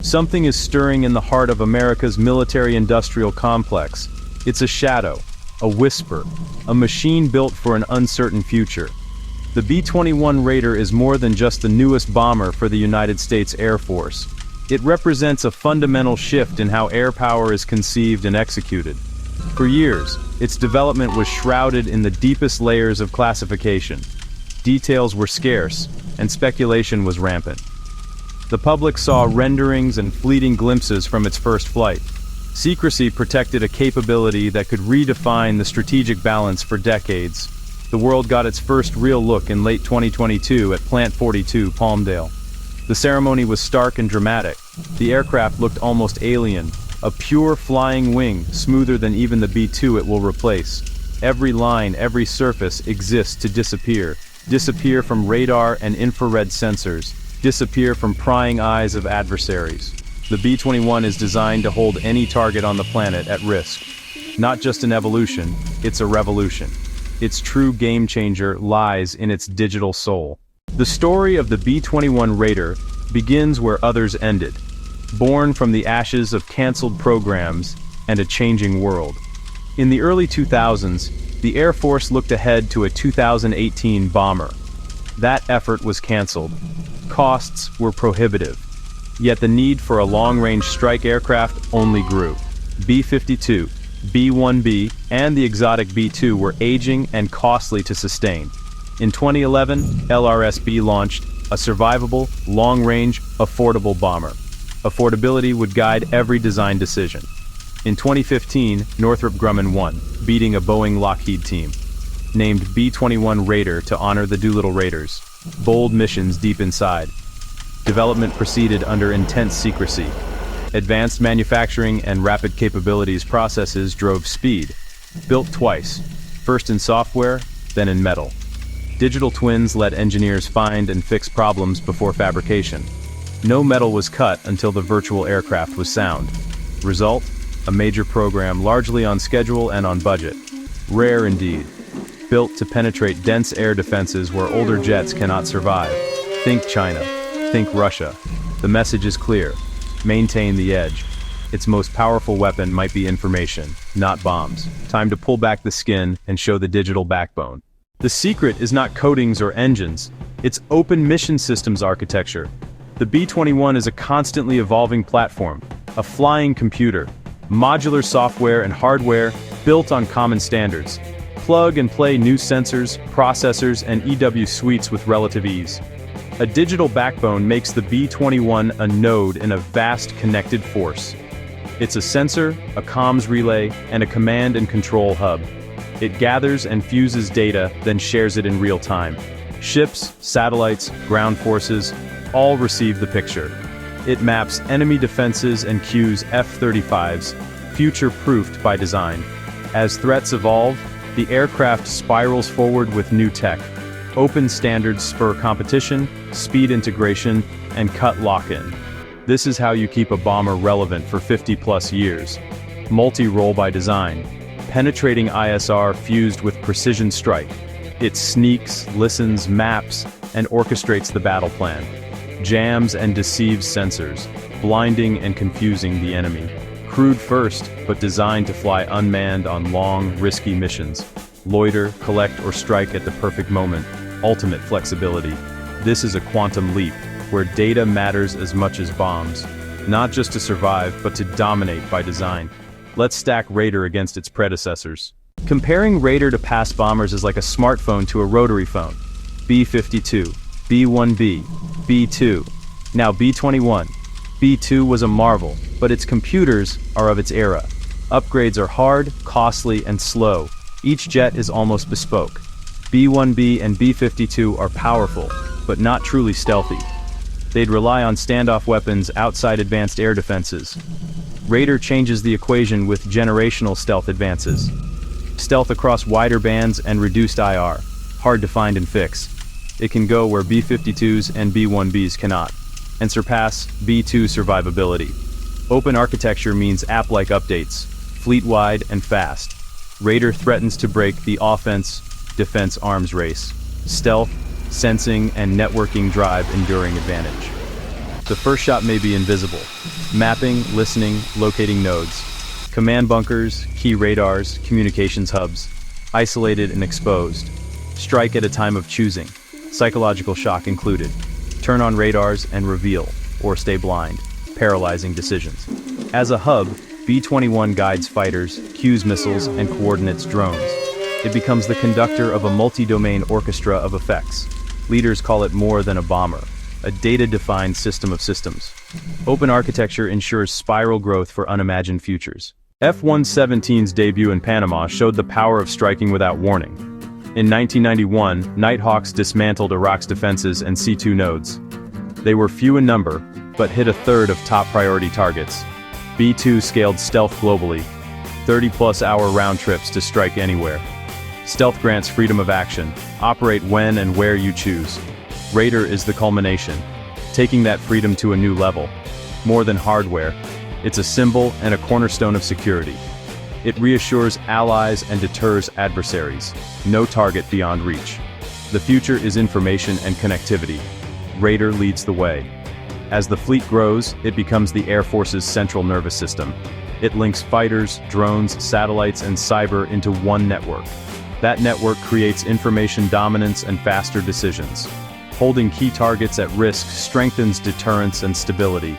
Something is stirring in the heart of America's military-industrial complex. It's a shadow, a whisper, a machine built for an uncertain future. The B-21 Raider is more than just the newest bomber for the United States Air Force. It represents a fundamental shift in how air power is conceived and executed. For years, its development was shrouded in the deepest layers of classification. Details were scarce, and speculation was rampant. The public saw renderings and fleeting glimpses from its first flight. Secrecy protected a capability that could redefine the strategic balance for decades. The world got its first real look in late 2022 at Plant 42, Palmdale. The ceremony was stark and dramatic. The aircraft looked almost alien, a pure flying wing, smoother than even the B-2 it will replace. Every line, every surface exists to disappear. Disappear from radar and infrared sensors. Disappear from prying eyes of adversaries. The B-21 is designed to hold any target on the planet at risk. Not just an evolution, it's a revolution. Its true game changer lies in its digital soul. The story of the B-21 Raider begins where others ended. Born from the ashes of canceled programs and a changing world. In the early 2000s, the Air Force looked ahead to a 2018 bomber. That effort was canceled. Costs were prohibitive. Yet the need for a long-range strike aircraft only grew. B-52, B-1B, and the exotic B-2 were aging and costly to sustain. In 2011, LRS-B launched a survivable, long-range, affordable bomber. Affordability would guide every design decision. In 2015, Northrop Grumman won, beating a Boeing Lockheed team. Named B-21 Raider to honor the Doolittle Raiders. Bold missions deep inside. Development proceeded under intense secrecy. Advanced manufacturing and rapid capabilities processes drove speed. Built twice, first in software, then in metal. Digital twins let engineers find and fix problems before fabrication. No metal was cut until the virtual aircraft was sound. Result? A major program largely on schedule and on budget. Rare indeed. Built to penetrate dense air defenses where older jets cannot survive. Think China. Think Russia. The message is clear. Maintain the edge. Its most powerful weapon might be information, not bombs. Time to pull back the skin and show the digital backbone. The secret is not coatings or engines. It's open mission systems architecture. The B-21 is a constantly evolving platform, a flying computer, modular software and hardware built on common standards. Plug and play new sensors, processors, and EW suites with relative ease. A digital backbone makes the B-21 a node in a vast connected force. It's a sensor, a comms relay, and a command and control hub. It gathers and fuses data, then shares it in real time. Ships, satellites, ground forces, all receive the picture. It maps enemy defenses and cues F-35s, future-proofed by design. As threats evolve, the aircraft spirals forward with new tech. Open standards spur competition, speed integration, and cut lock-in. This is how you keep a bomber relevant for 50-plus years. Multi-role by design. Penetrating ISR fused with precision strike. It sneaks, listens, maps, and orchestrates the battle plan. Jams and deceives sensors, blinding and confusing the enemy. Crewed first, but designed to fly unmanned on long, risky missions. Loiter, collect, or strike at the perfect moment. Ultimate flexibility. This is a quantum leap, where data matters as much as bombs. Not just to survive, but to dominate by design. Let's stack Raider against its predecessors. Comparing Raider to past bombers is like a smartphone to a rotary phone. B-52, B-1B, B-2, now B-21. B-2 was a marvel, but its computers are of its era. Upgrades are hard, costly, and slow. Each jet is almost bespoke. B-1B and B-52 are powerful, but not truly stealthy. They'd rely on standoff weapons outside advanced air defenses. Raider changes the equation with generational stealth advances. Stealth across wider bands and reduced IR, hard to find and fix. It can go where B-52s and B-1Bs cannot, and surpass B-2 survivability. Open architecture means app-like updates, fleet-wide and fast. Raider threatens to break the offense-defense arms race. Stealth, sensing, and networking drive enduring advantage. The first shot may be invisible. Mapping, listening, locating nodes. Command bunkers, key radars, communications hubs. Isolated and exposed. Strike at a time of choosing. Psychological shock included. Turn on radars and reveal, or stay blind. Paralyzing decisions. As a hub, B-21 guides fighters, cues missiles, and coordinates drones. It becomes the conductor of a multi-domain orchestra of effects. Leaders call it more than a bomber, a data-defined system of systems. Open architecture ensures spiral growth for unimagined futures. F-117's debut in Panama showed the power of striking without warning. In 1991, Nighthawks dismantled Iraq's defenses and C-2 nodes. They were few in number, but hit a third of top priority targets. B-2 scaled stealth globally, 30-plus hour round trips to strike anywhere. Stealth grants freedom of action, operate when and where you choose. Raider is the culmination, taking that freedom to a new level. More than hardware, it's a symbol and a cornerstone of security. It reassures allies and deters adversaries. No target beyond reach. The future is information and connectivity. Raider leads the way. As the fleet grows, it becomes the Air Force's central nervous system. It links fighters, drones, satellites, and cyber into one network. That network creates information dominance and faster decisions. Holding key targets at risk strengthens deterrence and stability.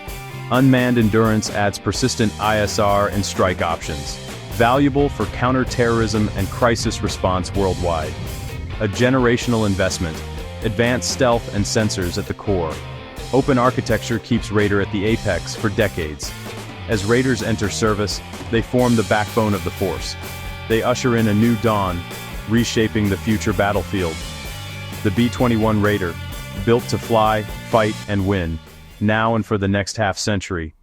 Unmanned endurance adds persistent ISR and strike options. Valuable for counter-terrorism and crisis response worldwide. A generational investment. Advanced stealth and sensors at the core. Open architecture keeps Raider at the apex for decades. As Raiders enter service, they form the backbone of the force. They usher in a new dawn, reshaping the future battlefield. The B-21 Raider, built to fly, fight, and win, now and for the next half-century.